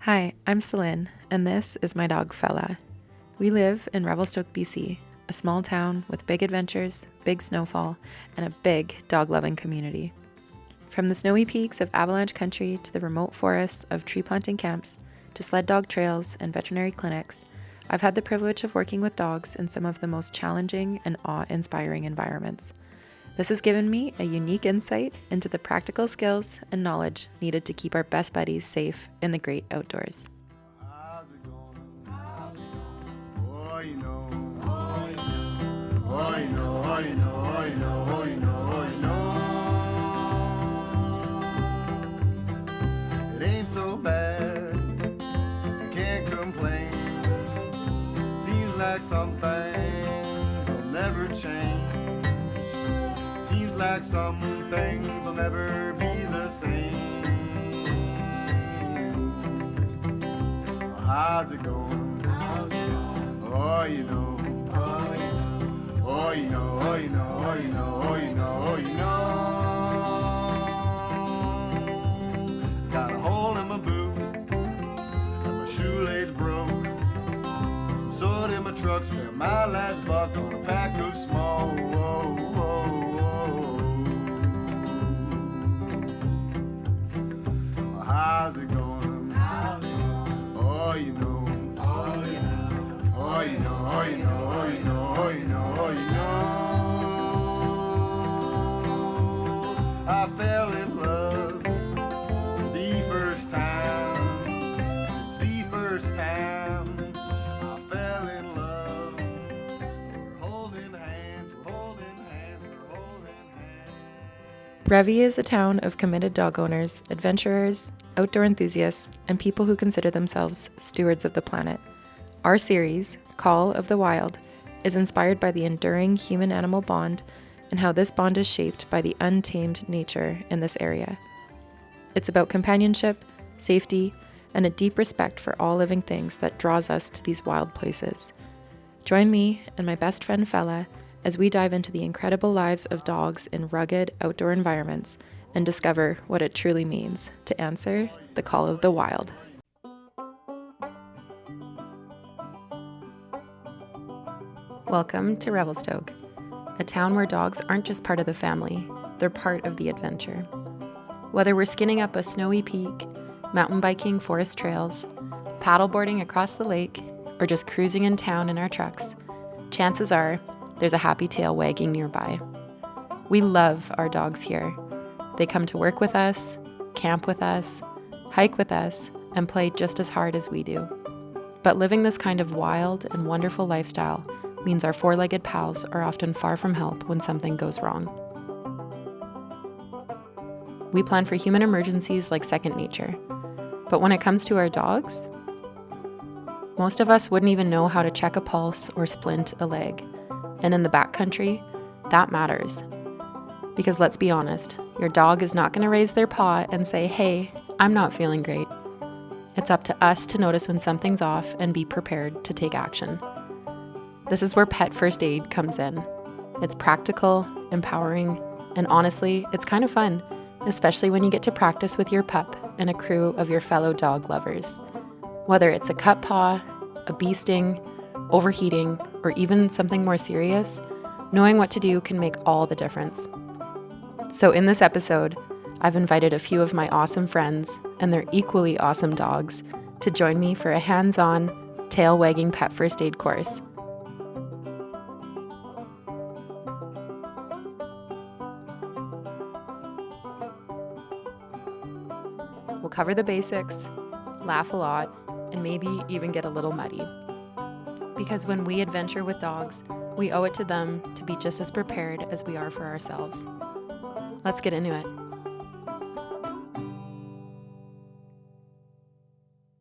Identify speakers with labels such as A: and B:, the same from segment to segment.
A: Hi, I'm Celine, and this is my dog Fella. We live in Revelstoke, BC, a small town with big adventures, big snowfall, and a big dog-loving community. From the snowy peaks of avalanche country to the remote forests of tree planting camps to sled dog trails and veterinary clinics, I've had the privilege of working with dogs in some of the most challenging and awe-inspiring environments. This has given me a unique insight into the practical skills and knowledge needed to keep our best buddies safe in the great outdoors.
B: How's it going? How's it going? Oh, you know. Oh, you know. Oh, you know. Oh, you know. Oh, you know. Oh, you know. Oh, you know. It ain't so bad. I can't complain. Seems like some things will never change. Seems like some things will never be the same. Well, how's it going? How's it going? Oh, you know. Oh, you know. Oh, you know. Oh, you know. Oh, you know. Oh, you know. Oh, you know. Got a hole in my boot, and my shoelace broke. So did my truck, spent my last buck on a pack of small. Whoa, whoa, whoa. Well, how's it going? How's it going? Oh, you know. Oh, you know. Oh, you know. Oh, you know. Oh, you know. Oh, you know. Oh, you know. I fell in love the first time. Since the first time I fell in love. We're holding hands. We're holding hands. We're holding hands.
A: Revi is a town of committed dog owners, adventurers, outdoor enthusiasts, and people who consider themselves stewards of the planet. Our series, Call of the Wild, is inspired by the enduring human-animal bond and how this bond is shaped by the untamed nature in this area. It's about companionship, safety, and a deep respect for all living things that draws us to these wild places. Join me and my best friend Fella as we dive into the incredible lives of dogs in rugged outdoor environments and discover what it truly means to answer the call of the wild. Welcome to Revelstoke, a town where dogs aren't just part of the family, they're part of the adventure. Whether we're skinning up a snowy peak, mountain biking forest trails, paddleboarding across the lake, or just cruising in town in our trucks, chances are there's a happy tail wagging nearby. We love our dogs here. They come to work with us, camp with us, hike with us, and play just as hard as we do. But living this kind of wild and wonderful lifestyle means our four-legged pals are often far from help when something goes wrong. We plan for human emergencies like second nature. But when it comes to our dogs, most of us wouldn't even know how to check a pulse or splint a leg. And in the backcountry, that matters. Because let's be honest, your dog is not going to raise their paw and say, "Hey, I'm not feeling great." It's up to us to notice when something's off and be prepared to take action. This is where pet first aid comes in. It's practical, empowering, and honestly, it's kind of fun, especially when you get to practice with your pup and a crew of your fellow dog lovers. Whether it's a cut paw, a bee sting, overheating, or even something more serious, knowing what to do can make all the difference. So in this episode, I've invited a few of my awesome friends and their equally awesome dogs to join me for a hands-on, tail-wagging pet first aid course. We'll cover the basics, laugh a lot, and maybe even get a little muddy. Because when we adventure with dogs, we owe it to them to be just as prepared as we are for ourselves. Let's get into it.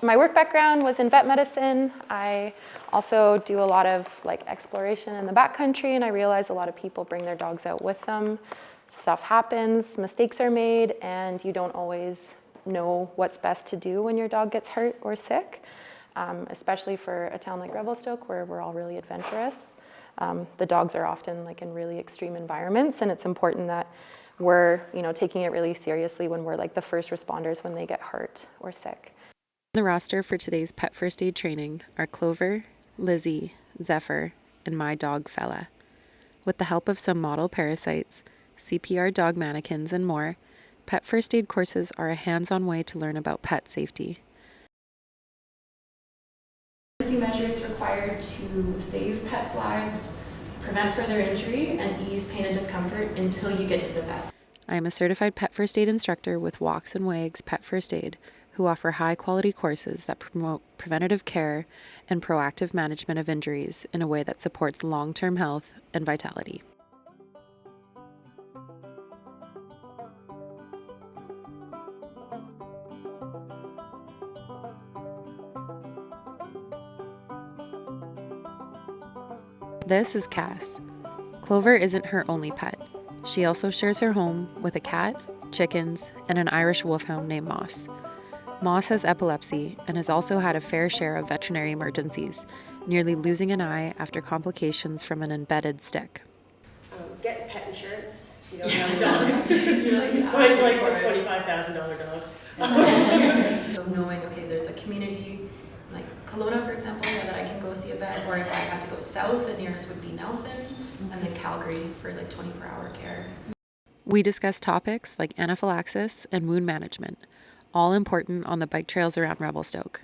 A: My work background was in vet medicine. I also do a lot of exploration in the backcountry, and I realize a lot of people bring their dogs out with them. Stuff happens, mistakes are made, and you don't always know what's best to do when your dog gets hurt or sick, especially for a town like Revelstoke where we're all really adventurous. The dogs are often in really extreme environments, and it's important that we're taking it really seriously when we're the first responders when they get hurt or sick. The roster for today's pet first aid training are Clover, Lizzie, Zephyr, and my dog Fella. With the help of some model parasites, CPR dog mannequins, and more, pet first aid courses are a hands-on way to learn about pet safety.
C: Measures required to save pets' lives, prevent further injury, and ease pain and discomfort until you get to the vet.
A: I am a certified pet first aid instructor with Walks and Wags Pet First Aid, who offer high-quality courses that promote preventative care and proactive management of injuries in a way that supports long-term health and vitality. This is Cass. Clover isn't her only pet. She also shares her home with a cat, chickens, and an Irish wolfhound named Moss. Moss has epilepsy and has also had a fair share of veterinary emergencies, nearly losing an eye after complications from an embedded stick.
D: Get pet insurance if you don't have a dog. Mine's like a $25,000 dog.
C: So knowing, okay, there's a community like Kelowna, for example, that I can go see a vet, or if I had to go south, the nearest would be Nelson, and then Calgary for like 24-hour care.
A: We discuss topics like anaphylaxis and wound management, all important on the bike trails around Revelstoke.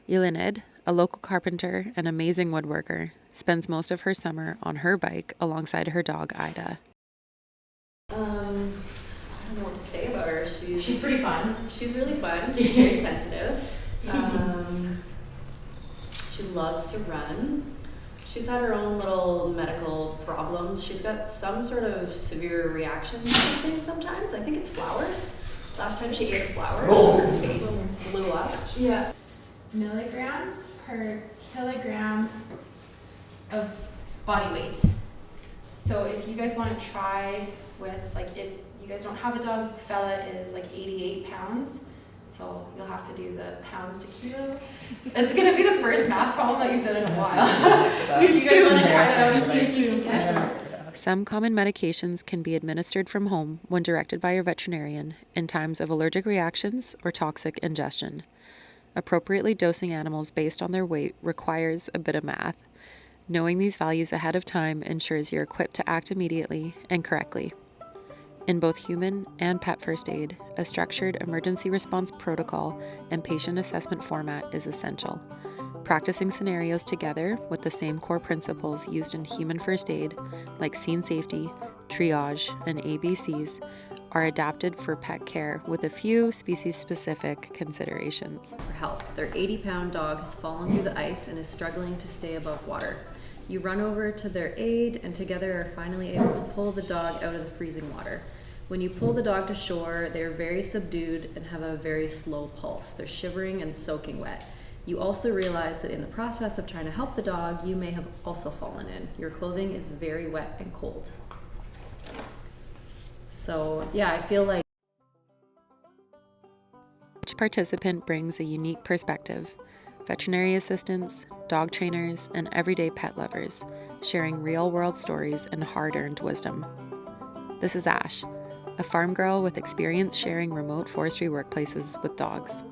A: Elinid, a local carpenter and amazing woodworker, spends most of her summer on her bike alongside her dog Ida.
D: I don't know what to say about her.
C: She's pretty fun.
D: She's really fun. She's very sensitive. She loves to run. She's had her own little medical problems. She's got some sort of severe reaction to something sometimes. I think it's flowers. Last time she ate a flower, her face blew up.
C: Yeah. Milligrams per kilogram of body weight. So if you guys want to try with, like, if you guys don't have a dog, Fella is like 88 pounds. So you'll have to do the pounds to kilo. It's going to be the first math problem that you've done in a while. If you guys want to try that out and see if you can get.
A: Some common medications can be administered from home when directed by your veterinarian in times of allergic reactions or toxic ingestion. Appropriately dosing animals based on their weight requires a bit of math. Knowing these values ahead of time ensures you're equipped to act immediately and correctly. In both human and pet first aid, a structured emergency response protocol and patient assessment format is essential. Practicing scenarios together with the same core principles used in human first aid, like scene safety, triage, and ABCs, are adapted for pet care with a few species-specific considerations.
D: For help, their 80-pound dog has fallen through the ice and is struggling to stay above water. You run over to their aid and together are finally able to pull the dog out of the freezing water. When you pull the dog to shore, they are very subdued and have a very slow pulse. They're shivering and soaking wet. You also realize that in the process of trying to help the dog, you may have also fallen in. Your clothing is very wet and cold. So yeah, I feel like
A: each participant brings a unique perspective. Veterinary assistants, dog trainers, and everyday pet lovers, sharing real-world stories and hard-earned wisdom. This is Ash, a farm girl with experience sharing remote forestry workplaces with dogs.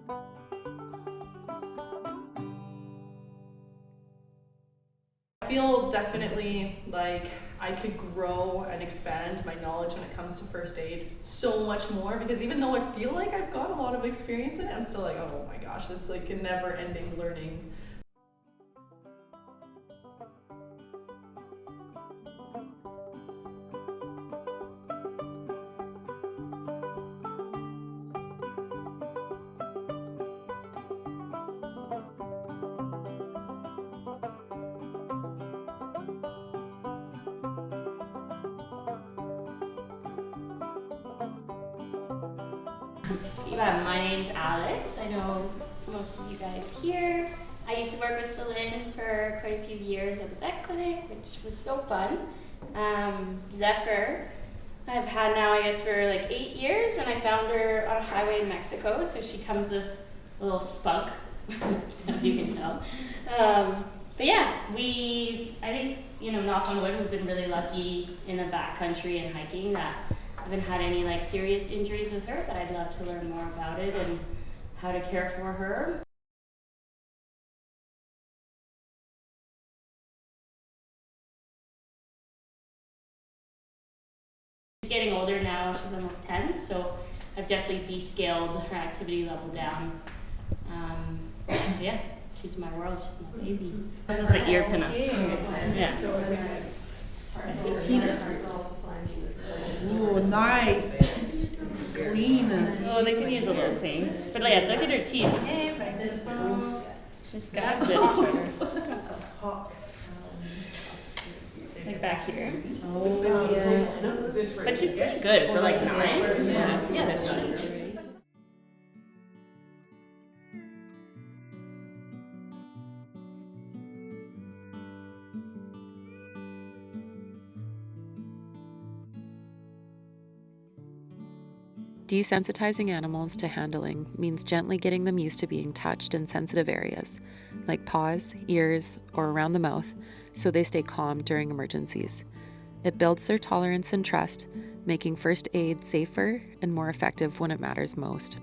E: I feel definitely like I could grow and expand my knowledge when it comes to first aid so much more, because even though I feel like I've got a lot of experience in it, I'm still like, oh my gosh, it's like a never-ending learning.
F: My name's Alex. I know most of you guys here. I used to work with Celine for quite a few years at the vet clinic, which was so fun. Zephyr, I've had now, I guess, for like 8 years, and I found her on a highway in Mexico, so she comes with a little spunk, as you can tell. But yeah, I think, knock on wood, we've been really lucky in the backcountry and hiking that I haven't had any like serious injuries with her, but I'd love to learn more about it and how to care for her. getting older now. She's almost 10, so I've definitely descaled her activity level down. Yeah, she's my world. She's my baby. This is the ear pinna. Yeah.
G: Oh, nice. Clean.
F: Oh, they can use a little things. But yeah, look at her teeth. She's got a bit of her. Like back here.
G: Oh, yes.
F: But she's pretty good for like 9. Yeah, that's true.
A: Desensitizing animals to handling means gently getting them used to being touched in sensitive areas, like paws, ears, or around the mouth, so they stay calm during emergencies. It builds their tolerance and trust, making first aid safer and more effective when it matters most.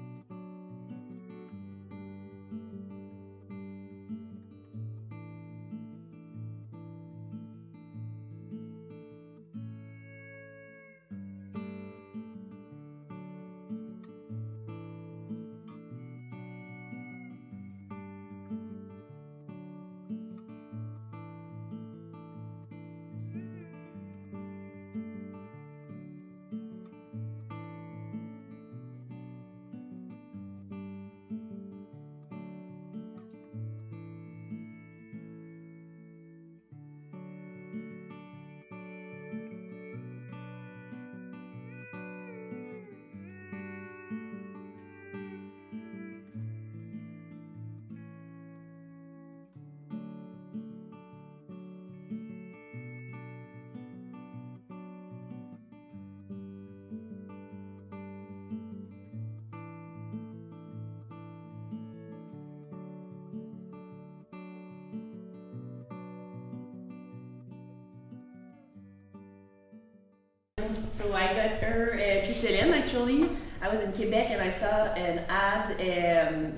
H: So I got her through Céline actually. I was in Quebec and I saw an ad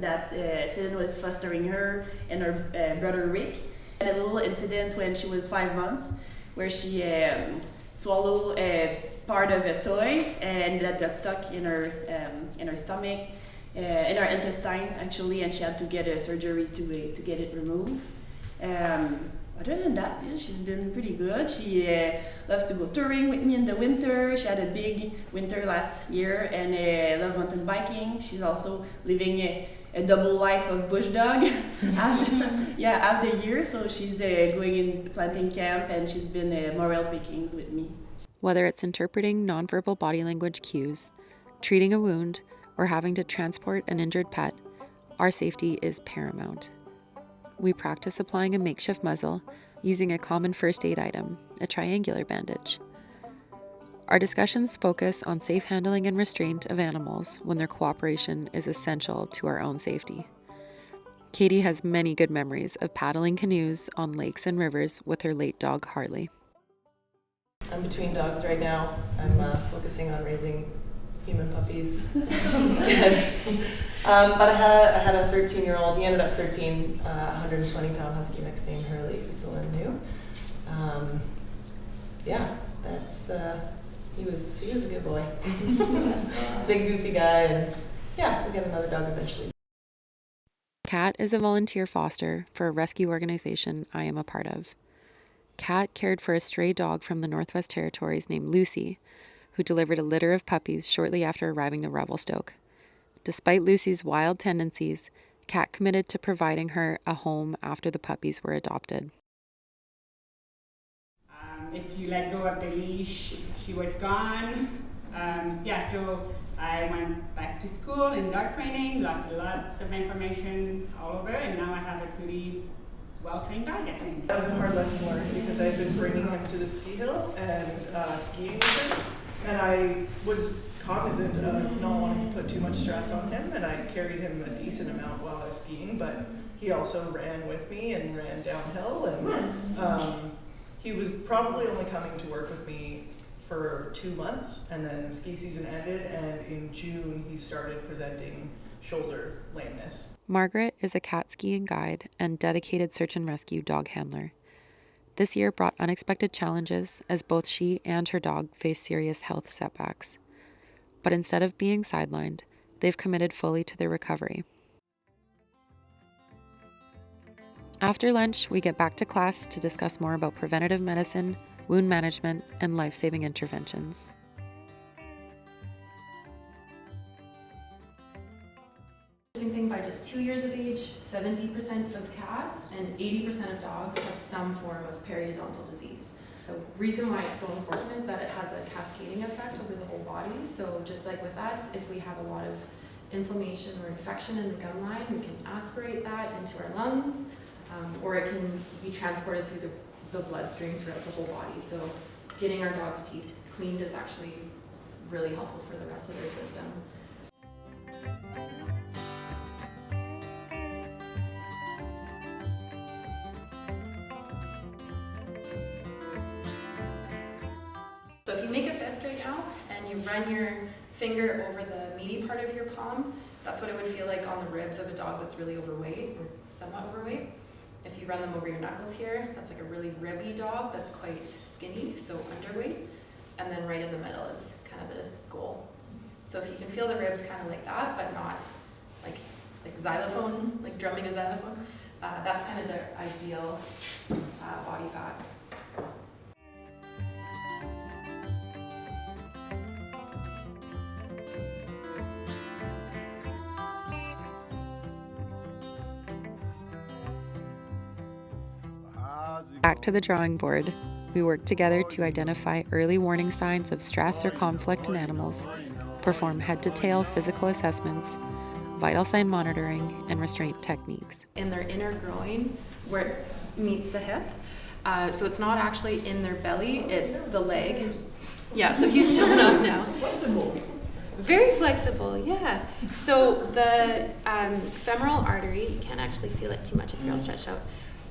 H: that Céline was fostering her and her brother Rick. And a little incident when she was 5 months where she swallowed part of a toy and that got stuck in her stomach, in her intestine actually, and she had to get a surgery to get it removed. Other than that, yeah, she's been pretty good. She loves to go touring with me in the winter. She had a big winter last year and loves mountain biking. She's also living a double life of bush dog half the year. So she's going in planting camp and she's been morel pickings with me.
A: Whether it's interpreting nonverbal body language cues, treating a wound, or having to transport an injured pet, our safety is paramount. We practice applying a makeshift muzzle using a common first aid item, a triangular bandage. Our discussions focus on safe handling and restraint of animals when their cooperation is essential to our own safety. Katie has many good memories of paddling canoes on lakes and rivers with her late dog Harley.
E: I'm between dogs right now. I'm focusing on raising human puppies instead. But I had a 13-year-old. He ended up 13, 120-pound husky mix named Hurley, who Celine knew. Yeah, that's he was a good boy. Big goofy guy, and yeah, we'll get another dog eventually.
A: Kat is a volunteer foster for a rescue organization I am a part of. Kat cared for a stray dog from the Northwest Territories named Lucy, who delivered a litter of puppies shortly after arriving to Revelstoke. Despite Lucy's wild tendencies, Kat committed to providing her a home after the puppies were adopted.
I: If you let go of the leash, she was gone. So I went back to school and dog training, lots of information all over, and now I have a pretty well-trained dog, I think.
J: That was a hard lesson learned because I had been bringing him to the ski hill and skiing with him. And I was cognizant of not wanting to put too much stress on him, and I carried him a decent amount while I was skiing, but he also ran with me and ran downhill, and he was probably only coming to work with me for 2 months, and then the ski season ended, and in June he started presenting shoulder lameness.
A: Margaret is a cat skiing guide and dedicated search and rescue dog handler. This year brought unexpected challenges as both she and her dog faced serious health setbacks. But instead of being sidelined, they've committed fully to their recovery. After lunch, we get back to class to discuss more about preventative medicine, wound management, and life-saving interventions.
C: Thing by just 2 years of age, 70% of cats and 80% of dogs have some form of periodontal disease. The reason why it's so important is that it has a cascading effect over the whole body. So just like with us, if we have a lot of inflammation or infection in the gum line, we can aspirate that into our lungs, or it can be transported through the bloodstream throughout the whole body. So getting our dog's teeth cleaned is actually really helpful for the rest of their system. So if you make a fist right now and you run your finger over the meaty part of your palm, that's what it would feel like on the ribs of a dog that's really overweight or somewhat overweight. If you run them over your knuckles here, that's like a really ribby dog that's quite skinny, so underweight. And then right in the middle is kind of the goal. So if you can feel the ribs kind of like that, but not like xylophone, like drumming a xylophone, that's kind of the ideal body fat.
A: Back to the drawing board, we work together to identify early warning signs of stress or conflict in animals, perform head-to-tail physical assessments, vital sign monitoring, and restraint techniques.
C: In their inner groin, where it meets the hip. So it's not actually in their belly, it's the leg. Yeah, so he's showing up now.
G: Flexible.
C: Very flexible, yeah. So the femoral artery, you can't actually feel it too much if you're all stretched out.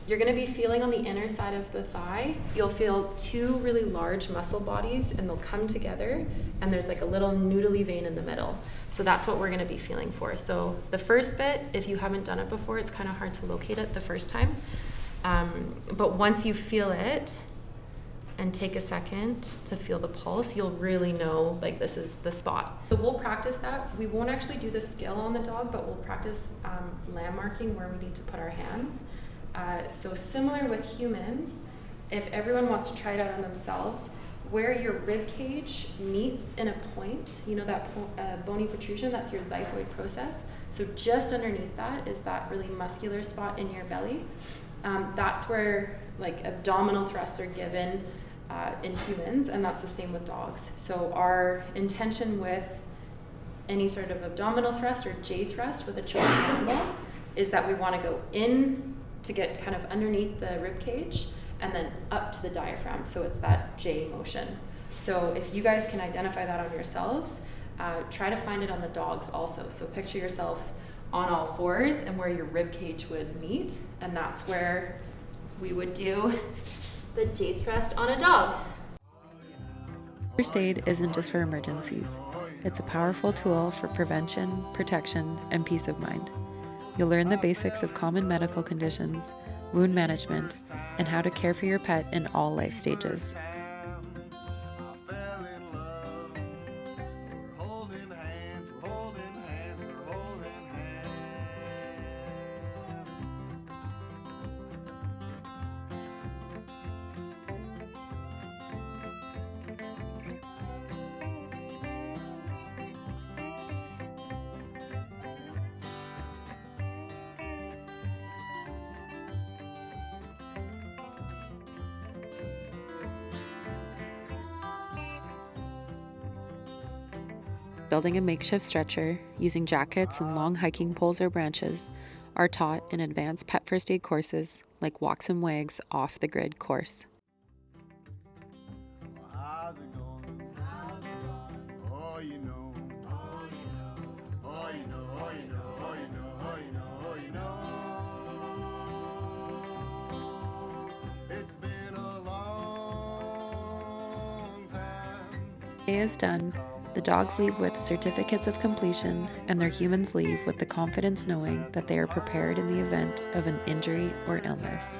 C: You're going to be feeling on the inner side of the thigh. You'll feel two really large muscle bodies and they'll come together and there's like a little noodly vein in the middle. So that's what we're going to be feeling for. So the first bit, if you haven't done it before, it's kind of hard to locate it the first time. But once you feel it and take a second to feel the pulse, you'll really know like this is the spot. So we'll practice that. We won't actually do the skill on the dog, but we'll practice landmarking where we need to put our hands. So similar with humans, if everyone wants to try it out on themselves, where your rib cage meets in a point, you know that bony protrusion, that's your xiphoid process. So just underneath that is that really muscular spot in your belly. That's where like abdominal thrusts are given in humans, and that's the same with dogs. So our intention with any sort of abdominal thrust or J thrust with a choking animal is that we want to go in to get kind of underneath the rib cage and then up to the diaphragm. So it's that J motion. So if you guys can identify that on yourselves, try to find it on the dogs also. So picture yourself on all fours and where your rib cage would meet, and that's where we would do the J thrust on a dog.
A: First aid isn't just for emergencies. It's a powerful tool for prevention, protection, and peace of mind. You'll learn the basics of common medical conditions, wound management, and how to care for your pet in all life stages. Building a makeshift stretcher, using jackets and long hiking poles or branches are taught in advanced pet first aid courses like Walks and Wags Off the Grid course.
B: How's it going? How's it going? Oh, you know. Oh, you know. Oh, you know. Oh, you know. Oh, you know. Oh, you know. Oh, you know. It's been a long time.
A: Day is done. The dogs leave with certificates of completion, and their humans leave with the confidence knowing that they are prepared in the event of an injury or illness.